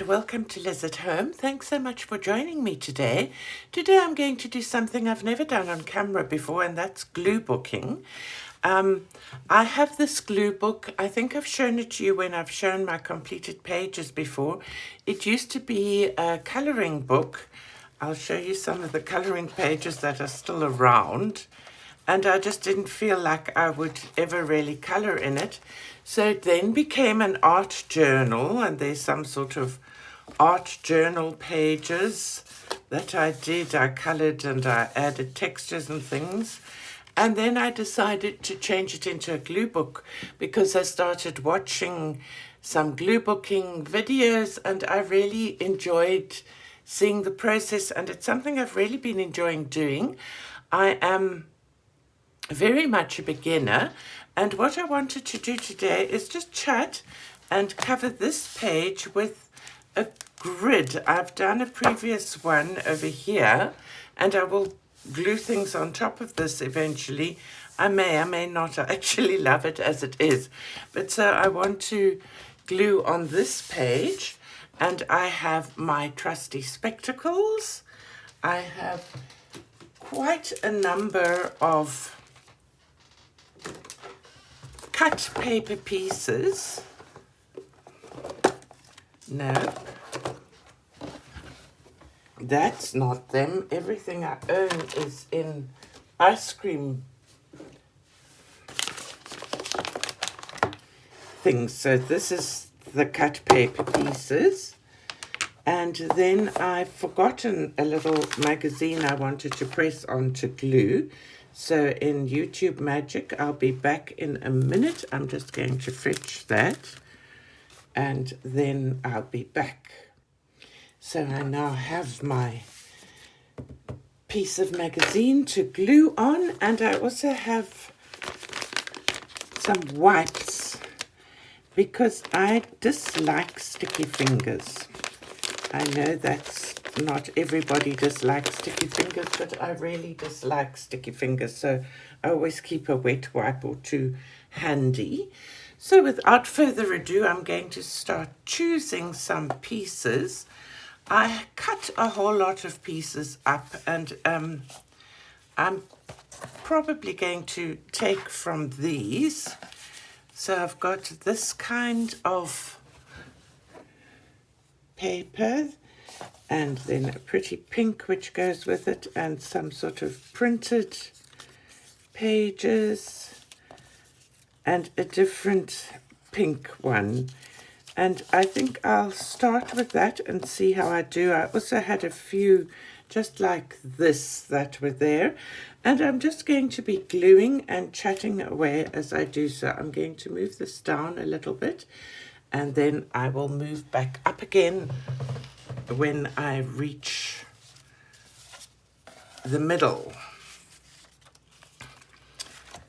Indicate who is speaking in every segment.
Speaker 1: and welcome to Liz at Home. Thanks so much for joining me today. Today I'm going to do something I've never done on camera before, and that's glue booking. I have this glue book. I think I've shown it to you when I've shown my completed pages before. It used to be a colouring book. I'll show you some of the colouring pages that are still around. And I just didn't feel like I would ever really colour in it. So it then became an art journal, and there's some sort of art journal pages that I did. I coloured and I added textures and things. And then I decided to change it into a glue book because I started watching some glue booking videos and I really enjoyed seeing the process, and it's something I've really been enjoying doing. I am very much a beginner, and what I wanted to do today is just chat and cover this page with a grid. I've done a previous one over here and I will glue things on top of this eventually. I may not. I actually love it as it is, but so I want to glue on this page, and I have my trusty spectacles. I have quite a number of cut paper pieces. No, that's not them. Everything I own is in ice cream things. So this is the cut paper pieces. And then I've forgotten a little magazine I wanted to press onto glue. So in YouTube Magic, I'll be back in a minute. I'm just going to fetch that, and then I'll be back. So I now have my piece of magazine to glue on, and I also have some wipes because I dislike sticky fingers. I know that's not everybody dislikes sticky fingers, but I really dislike sticky fingers, so I always keep a wet wipe or two handy. So without further ado, I'm going to start choosing some pieces. I cut a whole lot of pieces up, and I'm probably going to take from these. So I've got this kind of paper, and then a pretty pink which goes with it, and some sort of printed pages, and a different pink one. And I think I'll start with that and see how I do. I also had a few just like this that were there, and I'm just going to be gluing and chatting away as I do so. I'm going to move this down a little bit, and then I will move back up again when I reach the middle.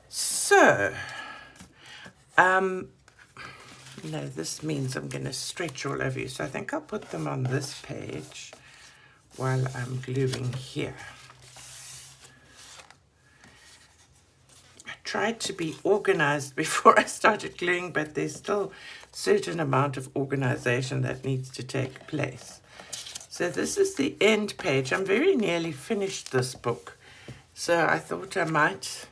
Speaker 1: So, no, this means I'm going to stretch all over you. So I think I'll put them on this page while I'm gluing here. I tried to be organized before I started gluing, but there's still a certain amount of organization that needs to take place. So this is the end page. I'm very nearly finished this book, so I thought I might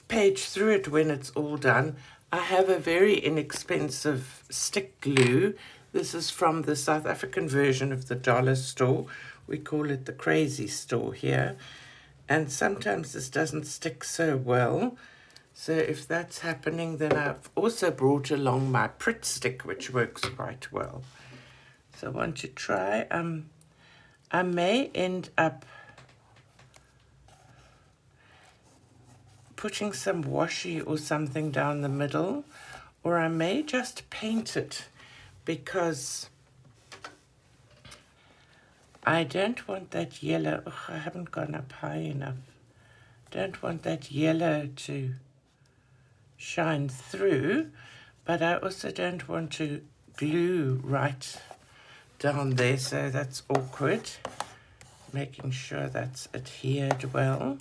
Speaker 1: page through it when it's all done. I have a very inexpensive stick glue. This is from the South African version of the dollar store. We call it the Crazy Store here. And sometimes this doesn't stick so well. So if that's happening, then I've also brought along my Pritt stick, which works quite well. So I want to try. I may end up putting some washi or something down the middle, or I may just paint it because I don't want that yellow. Ugh, I haven't gone up high enough. Don't want that yellow to shine through, but I also don't want to glue right down there, so that's awkward. Making sure that's adhered well.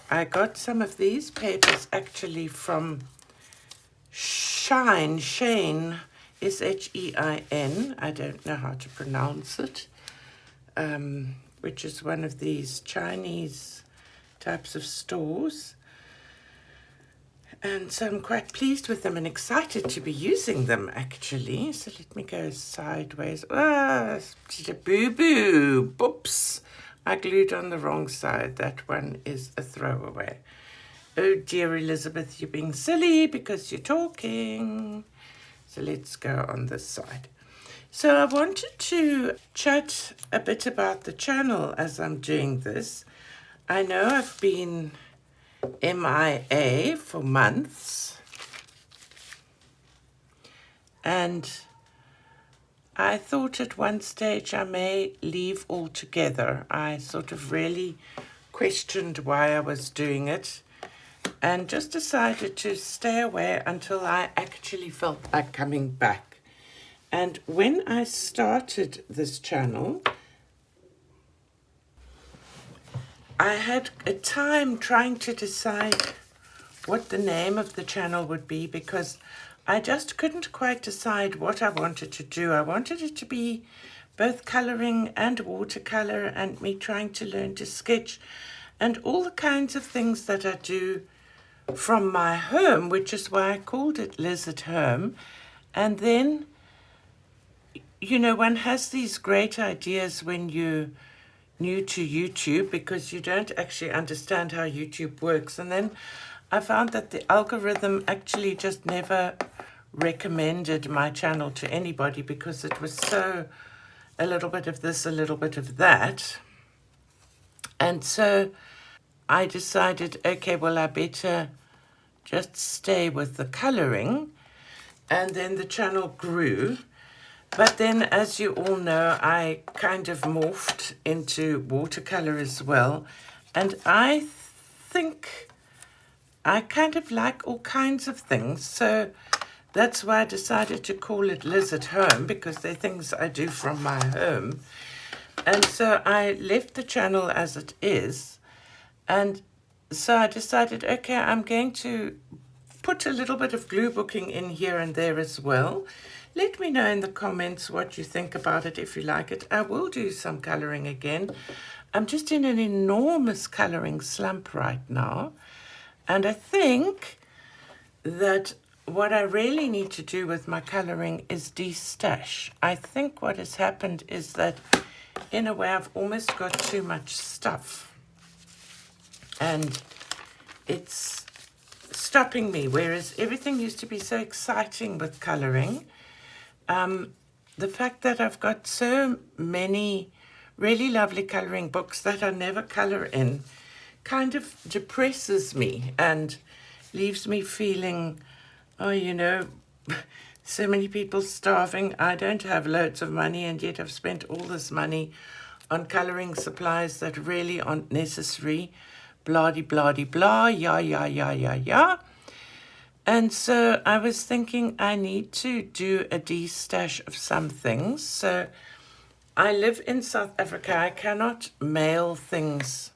Speaker 1: I got some of these papers actually from Shane Shein. I don't know how to pronounce it, which is one of these Chinese types of stores. And so I'm quite pleased with them and excited to be using them, actually. So let me go sideways. Ah, boo-boo. Oops. I glued on the wrong side. That one is a throwaway. Oh, dear Elizabeth, you're being silly because you're talking. So let's go on this side. So I wanted to chat a bit about the channel as I'm doing this. I know I've been MIA for months, and I thought at one stage I may leave altogether. I sort of really questioned why I was doing it and just decided to stay away until I actually felt like coming back. And when I started this channel, I had a time trying to decide what the name of the channel would be, because I just couldn't quite decide what I wanted to do. I wanted it to be both colouring and watercolour, and me trying to learn to sketch and all the kinds of things that I do from my home, which is why I called it Liz at Home. And then, you know, one has these great ideas when you're new to YouTube, because you don't actually understand how YouTube works. And then I found that the algorithm actually just never recommended my channel to anybody, because it was so a little bit of this, a little bit of that. And so I decided, okay, well, I better just stay with the colouring. And then the channel grew. But then, as you all know, I kind of morphed into watercolour as well. And I think I kind of like all kinds of things. So that's why I decided to call it Liz at Home, because they're things I do from my home. And so I left the channel as it is. And so I decided, okay, I'm going to put a little bit of glue booking in here and there as well. Let me know in the comments what you think about it, if you like it. I will do some colouring again. I'm just in an enormous colouring slump right now. And I think that what I really need to do with my colouring is de-stash. I think what has happened is that, in a way, I've almost got too much stuff. And it's stopping me, whereas everything used to be so exciting with colouring. The fact that I've got so many really lovely colouring books that I never colour in kind of depresses me and leaves me feeling, oh, you know, so many people starving. I don't have loads of money, and yet I've spent all this money on colouring supplies that really aren't necessary. Blah-de-blah-de-blah, yeah. And so I was thinking I need to do a de-stash of some things. So I live in South Africa. I cannot mail things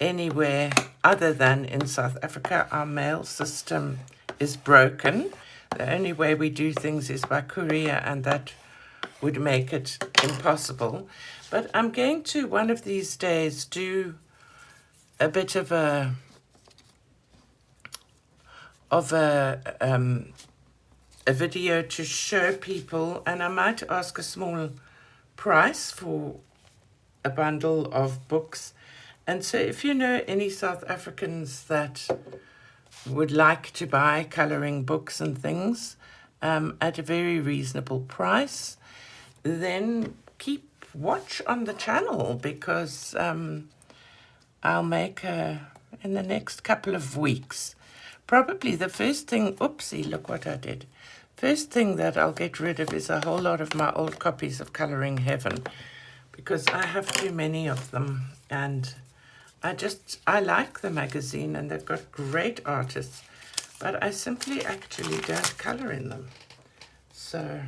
Speaker 1: anywhere other than in South Africa. Our mail system is broken. The only way we do things is by courier, and that would make it impossible. But I'm going to, one of these days, do a bit of a video to show people, and I might ask a small price for a bundle of books. And so if you know any South Africans that would like to buy colouring books and things at a very reasonable price, then keep watch on the channel, because I'll make in the next couple of weeks. Probably the first thing, oopsie, look what I did. First thing that I'll get rid of is a whole lot of my old copies of Colouring Heaven, because I have too many of them, and I like the magazine, and they've got great artists, but I simply actually don't colour in them. So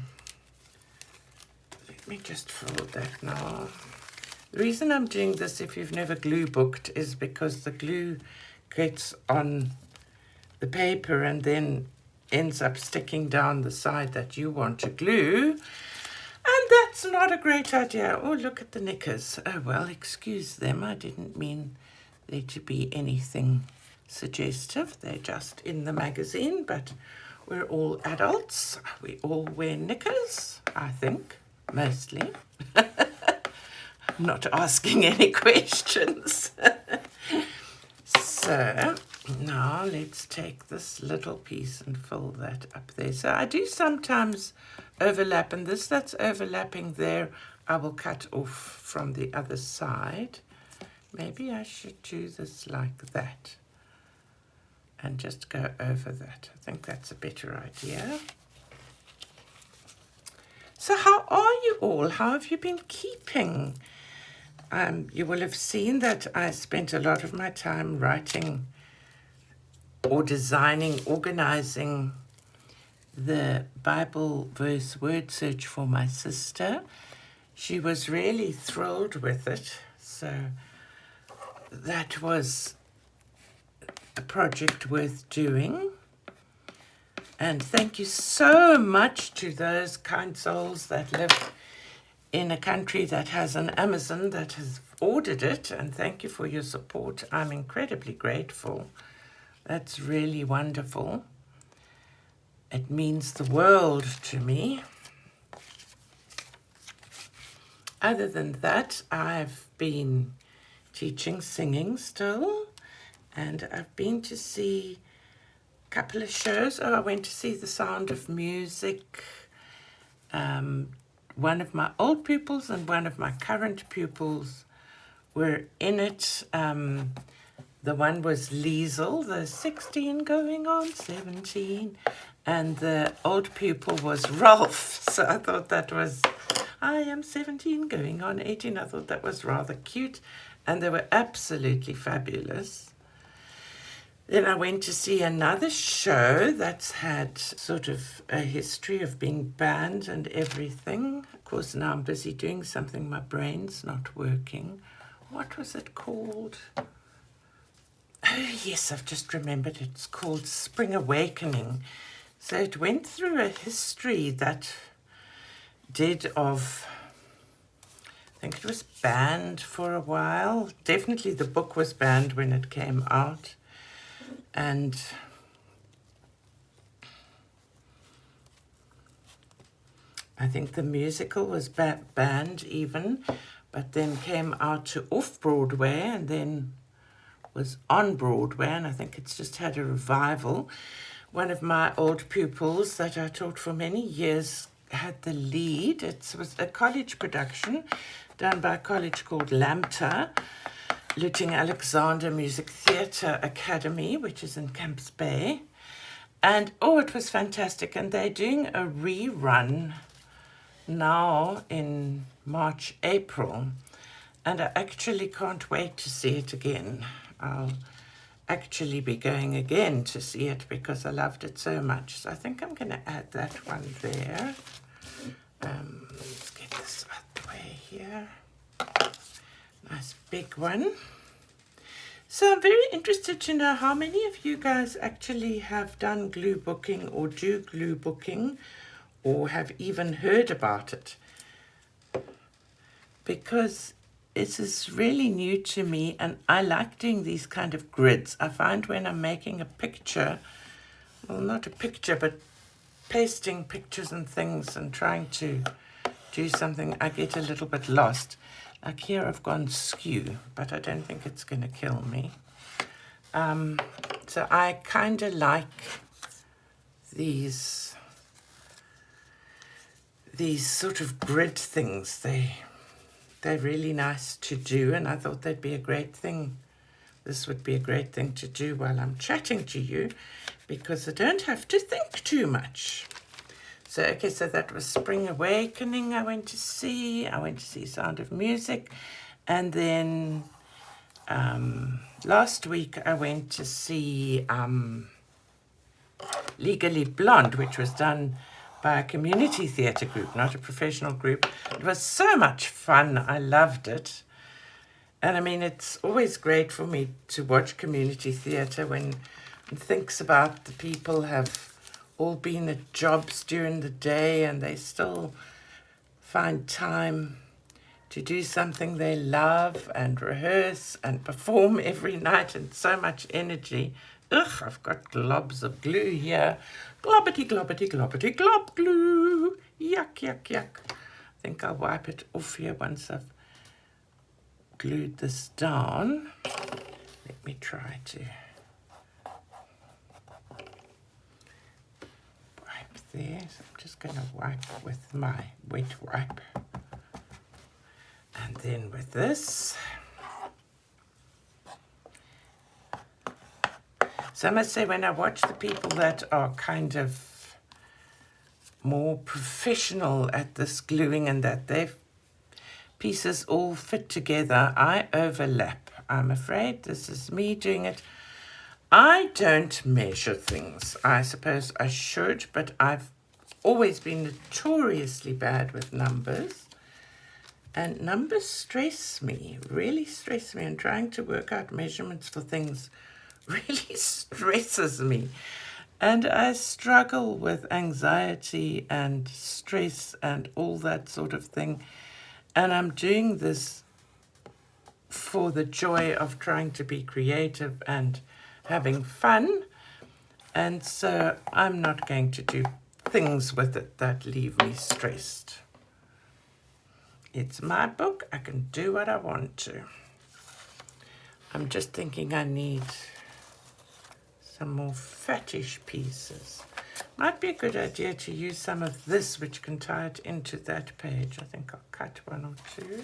Speaker 1: let me just fold that now. The reason I'm doing this, if you've never glue booked, is because the glue gets on the paper, and then ends up sticking down the side that you want to glue. And that's not a great idea. Oh, look at the knickers. Oh, well, excuse them. I didn't mean there to be anything suggestive. They're just in the magazine, but we're all adults. We all wear knickers, I think, mostly. I'm not asking any questions. So now let's take this little piece and fill that up there. So I do sometimes overlap, and this that's overlapping there, I will cut off from the other side. Maybe I should do this like that and just go over that. I think that's a better idea. So how are you all? How have you been keeping? You will have seen that I spent a lot of my time writing or designing, organizing the Bible verse word search for my sister. She was really thrilled with it. So that was a project worth doing. And thank you so much to those kind souls that live in a country that has an Amazon that has ordered it. And thank you for your support. I'm incredibly grateful. That's really wonderful. It means the world to me. Other than that, I've been teaching singing still. And I've been to see a couple of shows. Oh, I went to see The Sound of Music. One of my old pupils and one of my current pupils were in it. The one was Liesel, the 16 going on 17, and the old pupil was Rolf. So I thought that was, I am 17 going on 18. I thought that was rather cute, and they were absolutely fabulous. Then I went to see another show that's had sort of a history of being banned and everything. Of course, now I'm busy doing something. My brain's not working. What was it called? Oh, yes, I've just remembered. It's called Spring Awakening. So it went through a history that did of, I think it was banned for a while. Definitely the book was banned when it came out. And I think the musical was banned even, but then came out to off-Broadway and then was on Broadway, and I think it's just had a revival. One of my old pupils that I taught for many years had the lead. It was a college production done by a college called LAMTA, Luting Alexander Music Theatre Academy, which is in Camps Bay. And, oh, it was fantastic. And they're doing a rerun now in March, April. And I actually can't wait to see it again. I'll actually be going again to see it because I loved it so much. So I think I'm going to add that one there. Let's get this out the way here. Nice big one. So I'm very interested to know how many of you guys actually have done glue booking or do glue booking or have even heard about it. Because this is really new to me and I like doing these kind of grids. I find when I'm making a picture, well, not a picture, but pasting pictures and things and trying to do something, I get a little bit lost. Like here I've gone skew, but I don't think it's going to kill me. So I kind of like these sort of grid things. They're really nice to do, and I thought they'd be a great thing. This would be a great thing to do while I'm chatting to you, because I don't have to think too much. So, okay, so that was Spring Awakening I went to see. I went to see Sound of Music. And then last week I went to see Legally Blonde, which was done by a community theatre group, not a professional group. It was so much fun. I loved it. And I mean, it's always great for me to watch community theatre when it thinks about the people have all been at jobs during the day and they still find time to do something they love and rehearse and perform every night, and so much energy. Ugh, I've got globs of glue here. Globbity, globbity, globbity, glob glue. Yuck, yuck, yuck. I think I'll wipe it off here once I've glued this down. Let me try to wipe there. So I'm just going to wipe with my wet wipe. And then with this. So I must say, when I watch the people that are kind of more professional at this gluing and that their pieces all fit together, I overlap. I'm afraid this is me doing it. I don't measure things. I suppose I should, but I've always been notoriously bad with numbers. And numbers stress me, really stress me. And trying to work out measurements for things really stresses me. And I struggle with anxiety and stress and all that sort of thing. And I'm doing this for the joy of trying to be creative and having fun. And so I'm not going to do things with it that leave me stressed. It's my book. I can do what I want to. I'm just thinking I need some more fattish pieces. Might be a good idea to use some of this, which can tie it into that page. I think I'll cut one or two.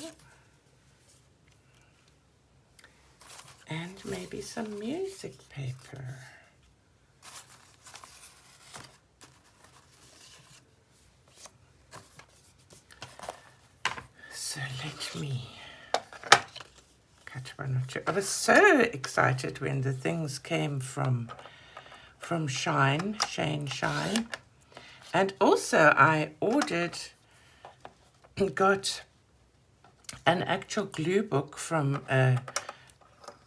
Speaker 1: And maybe some music paper. So let me cut one or two. I was so excited when the things came from Shine. And also I ordered and got an actual glue book from a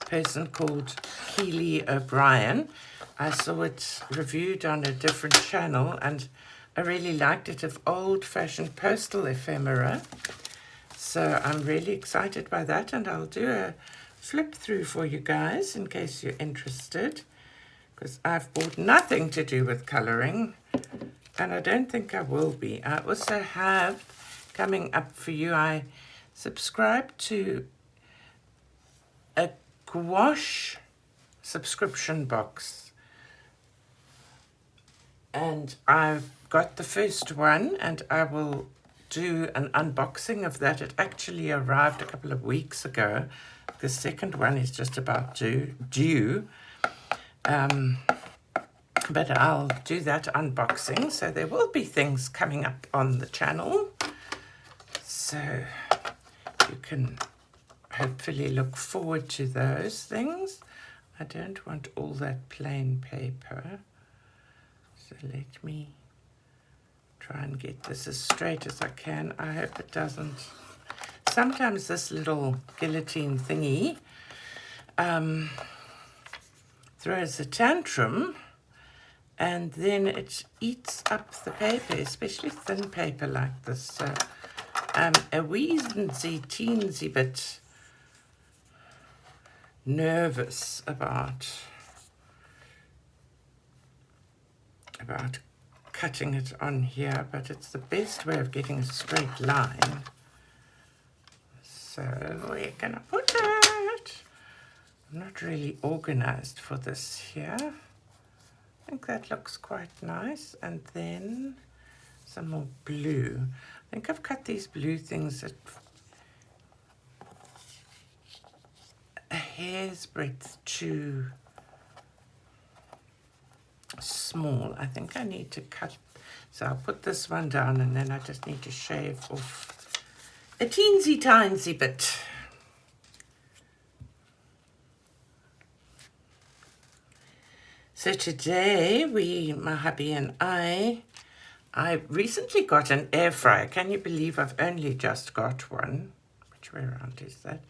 Speaker 1: person called Keely O'Brien. I saw it reviewed on a different channel and I really liked it, of old-fashioned postal ephemera. So I'm really excited by that, and I'll do a flip through for you guys in case you're interested, because I've bought nothing to do with colouring, and I don't think I will be. I also have coming up for you, I subscribe to a gouache subscription box, and I've got the first one, and I will do an unboxing of that. It actually arrived a couple of weeks ago. The second one is just about due. But I'll do that unboxing. So there will be things coming up on the channel. So you can hopefully look forward to those things. I don't want all that plain paper. So let me try and get this as straight as I can. I hope it doesn't. Sometimes this little guillotine thingy throws a tantrum and then it eats up the paper, especially thin paper like this. So I'm a teensy bit nervous about cutting it on here, but it's the best way of getting a straight line. So where can I put it? I'm not really organized for this here. I think that looks quite nice. And then some more blue. I think I've cut these blue things at a hair's breadth too small. I think I need to cut, so I'll put this one down and then I just need to shave off a teensy bit. So today my hubby and I recently got an air fryer. Can you believe I've only just got one? Which way around is that?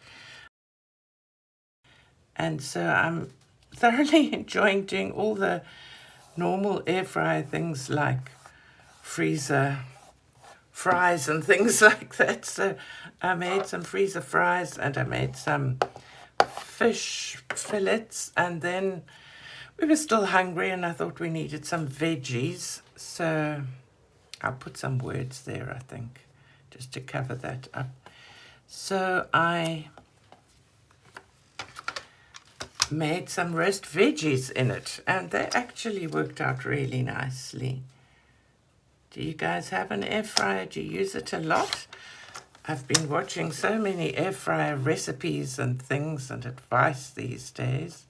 Speaker 1: And so I'm thoroughly enjoying doing all the normal air fryer things like freezer fries and things like that. So I made some freezer fries and I made some fish fillets, and then we were still hungry and I thought we needed some veggies. So I'll put some words there, I think, just to cover that up. So I made some roast veggies in it, and they actually worked out really nicely. Do you guys have an air fryer? Do you use it a lot? I've been watching so many air fryer recipes and things and advice these days.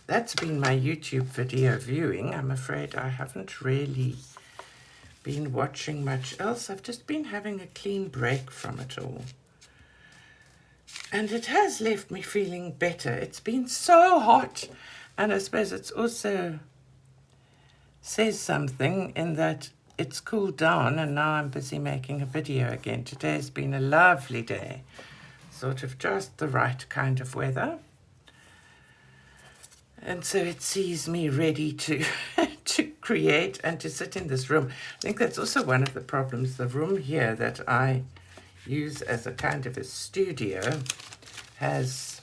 Speaker 1: That's been my YouTube video viewing. I'm afraid I haven't really been watching much else. I've just been having a clean break from it all. And it has left me feeling better. It's been so hot. And I suppose it's also says something in that it's cooled down and now I'm busy making a video again. Today's been a lovely day. Sort of just the right kind of weather. And so it sees me ready to to create and to sit in this room. I think that's also one of the problems. The room here that I use as a kind of a studio has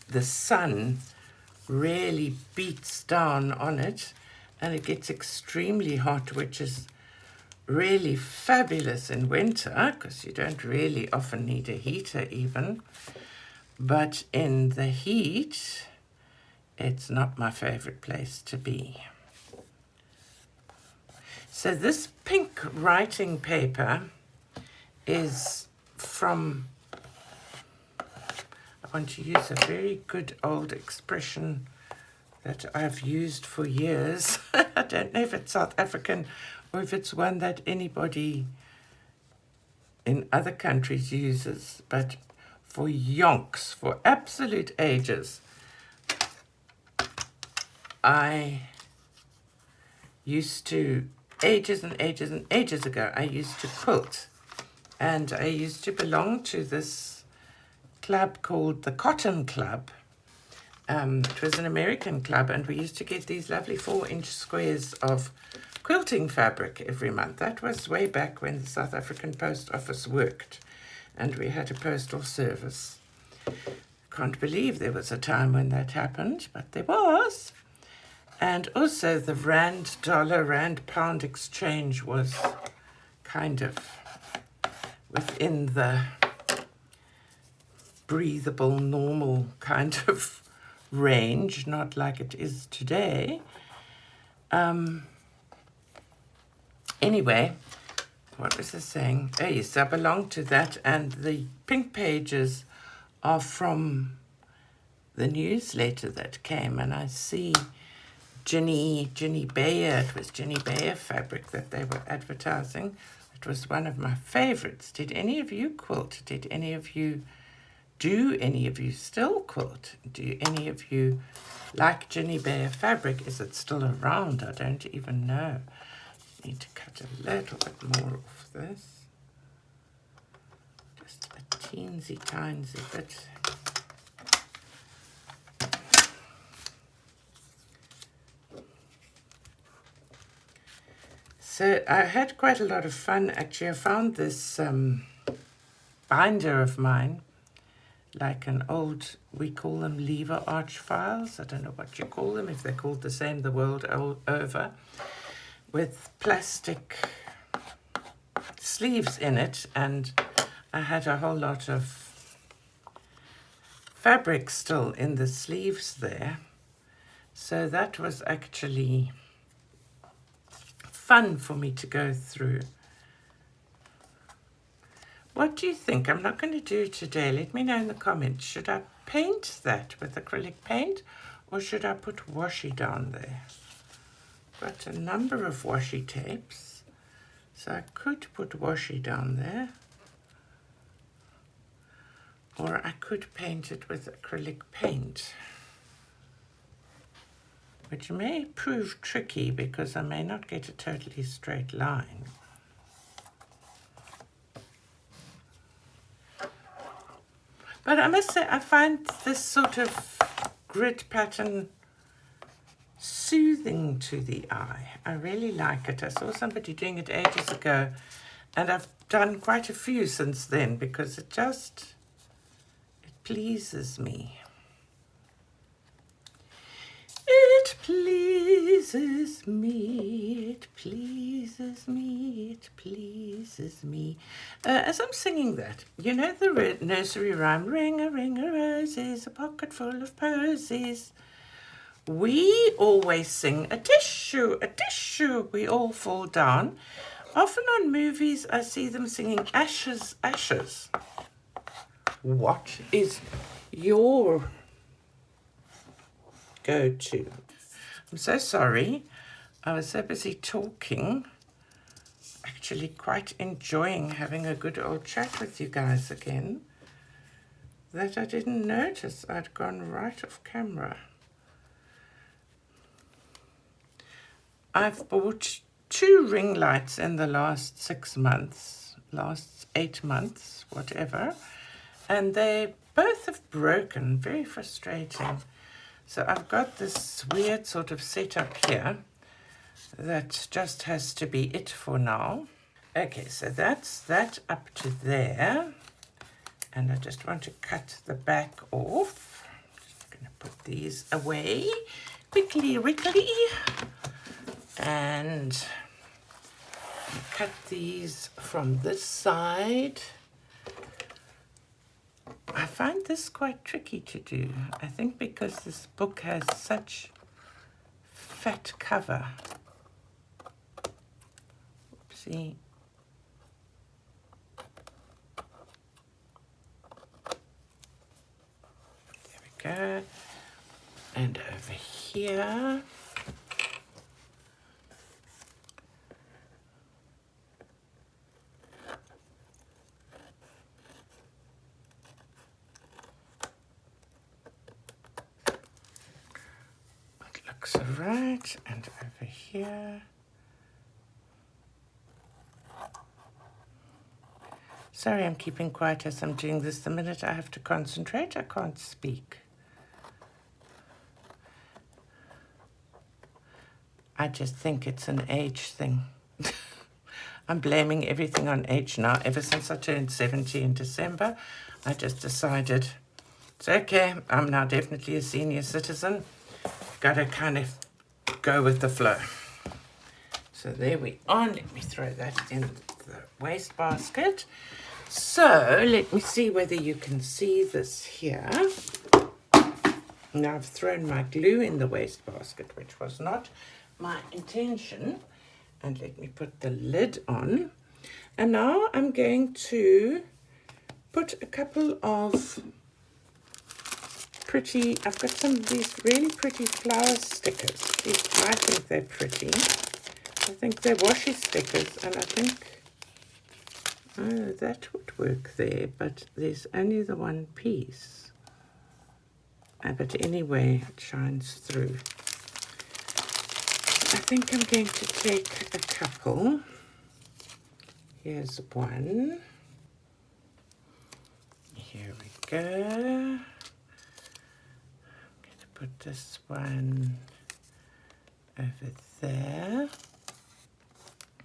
Speaker 1: the sun really beats down on it and it gets extremely hot, which is really fabulous in winter because you don't really often need a heater even. But in the heat, it's not my favorite place to be. So this pink writing paper is from, I want to use a very good old expression that I've used for years. I don't know if it's South African or if it's one that anybody in other countries uses, but for yonks, for absolute ages, I used to, ages and ages and ages ago, I used to quilt. And I used to belong to this club called the Cotton Club. It was an American club, and we used to get these lovely 4-inch squares of quilting fabric every month. That was way back when the South African Post Office worked, and we had a postal service. Can't believe there was a time when that happened, but there was. And also the rand-dollar, rand-pound exchange was kind of within the breathable, normal kind of range, not like it is today. Anyway, what was I saying? Oh yes, I belong to that, and the pink pages are from the newsletter that came, and I see Ginny Bayer. It was Ginny Bayer fabric that they were advertising. It was one of my favorites. Did any of you quilt? Do any of you still quilt? Do any of you like Ginny Bayer fabric? Is it still around? I don't even know. I need to cut a little bit more off this. Just a teensy tiny bit. So I had quite a lot of fun, actually. I found this binder of mine, like an old, we call them lever arch files. I don't know what you call them, if they're called the same the world over, with plastic sleeves in it. And I had a whole lot of fabric still in the sleeves there. So that was actually fun for me to go through. What do you think? I'm not going to do it today. Let me know in the comments. Should I paint that with acrylic paint or should I put washi down there? Got a number of washi tapes, so I could put washi down there, or I could paint it with acrylic paint, which may prove tricky because I may not get a totally straight line. But I must say, I find this sort of grid pattern soothing to the eye. I really like it. I saw somebody doing it ages ago, and I've done quite a few since then because it pleases me. It pleases me, it pleases me, it pleases me. As I'm singing that, you know the nursery rhyme, ring a roses, a pocket full of posies. We always sing a tissue, we all fall down. Often on movies I see them singing ashes, ashes. What is your go-to? I'm so sorry. I was so busy talking, actually quite enjoying having a good old chat with you guys again, that I didn't notice I'd gone right off camera. I've bought 2 ring lights in the last 6 months, last 8 months, whatever, and they both have broken, very frustrating. So I've got this weird sort of setup here that just has to be it for now. Okay, so that's that up to there. And I just want to cut the back off. Just going to put these away quickly. And cut these from this side. I find this quite tricky to do. I think because this book has such fat cover. Oopsie. There we go. And over here. Right, and over here. Sorry, I'm keeping quiet as I'm doing this. The minute I have to concentrate, I can't speak. I just think it's an age thing. I'm blaming everything on age now. Ever since I turned 70 in December, I just decided it's okay. I'm now definitely a senior citizen. Got to kind of go with the flow. So there we are. Let me throw that in the wastebasket. So let me see whether you can see this here. Now I've thrown my glue in the wastebasket, which was not my intention. And let me put the lid on. And now I'm going to put a couple of I've got some of these really pretty flower stickers. I think they're pretty. I think they're washi stickers, and I think that would work there, but there's only the one piece. But anyway, it shines through. I think I'm going to take a couple. Here's one. Here we go. Put this one over there.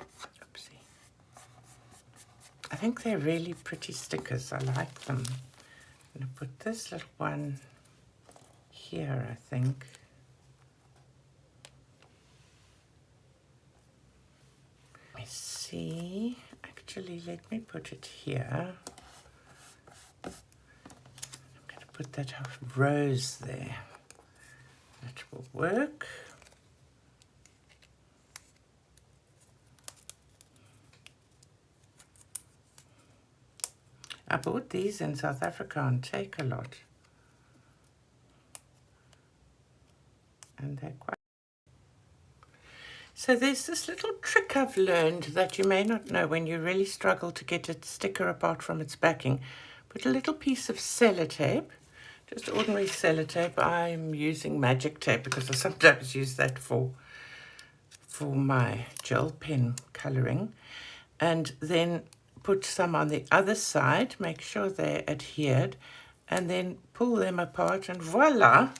Speaker 1: Oopsie. I think they're really pretty stickers. I like them. I'm going to put this little one here, I think. Let me see. Actually, let me put it here. I'm going to put that rose there. That will work. I bought these in South Africa on Takealot. And they're quite... So there's this little trick I've learned that you may not know when you really struggle to get a sticker apart from its backing. Put a little piece of sellotape. Just ordinary sellotape. I'm using magic tape because I sometimes use that for my gel pen colouring. And then put some on the other side, make sure they're adhered, and then pull them apart, and voila,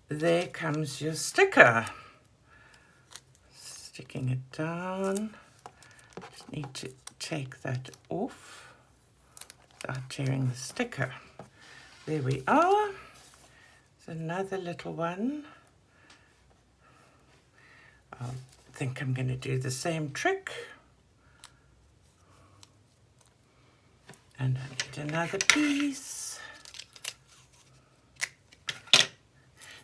Speaker 1: there comes your sticker. sticking it down. Just need to take that off without tearing the sticker. There we are. There's another little one. I think I'm going to do the same trick. And I need another piece.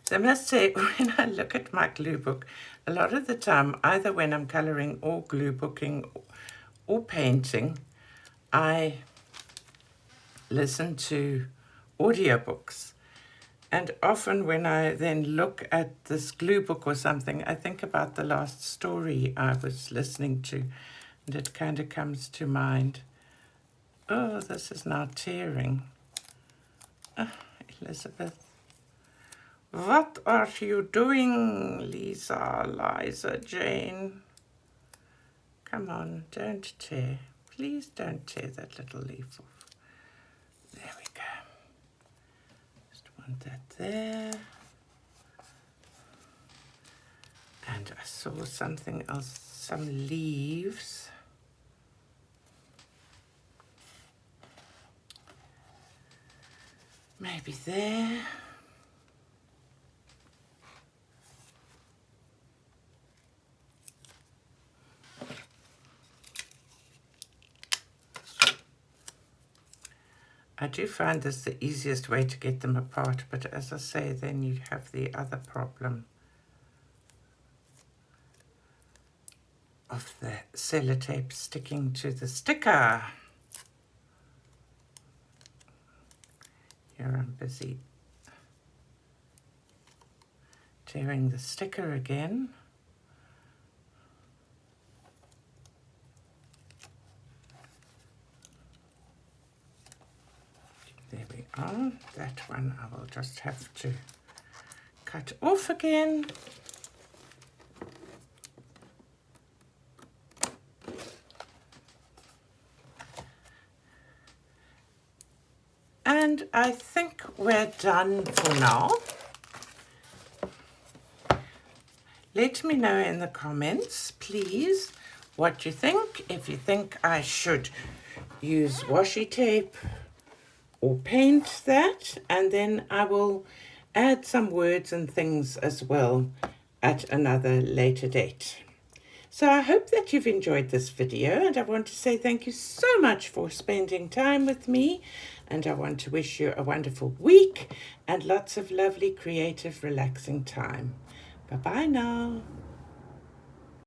Speaker 1: So I must say, when I look at my glue book, a lot of the time, either when I'm colouring or glue booking or painting, I listen to audiobooks. And often when I then look at this glue book or something, I think about the last story I was listening to, and it kind of comes to mind. Oh, this is now tearing. Elizabeth. What are you doing, Lisa, Liza, Jane? Come on, don't tear. Please don't tear that little leaf off. There we go. Just want that there. And I saw something else, some leaves. Maybe there. I do find this the easiest way to get them apart, but as I say, then you have the other problem of the sellotape sticking to the sticker. Here I'm busy tearing the sticker again. There we are. That one I will just have to cut off again. And I think we're done for now. Let me know in the comments, please, what you think. If you think I should use washi tape or paint that, and then I will add some words and things as well at another later date. So I hope that you've enjoyed this video, and I want to say thank you so much for spending time with me, and I want to wish you a wonderful week and lots of lovely, creative, relaxing time. Bye-bye now.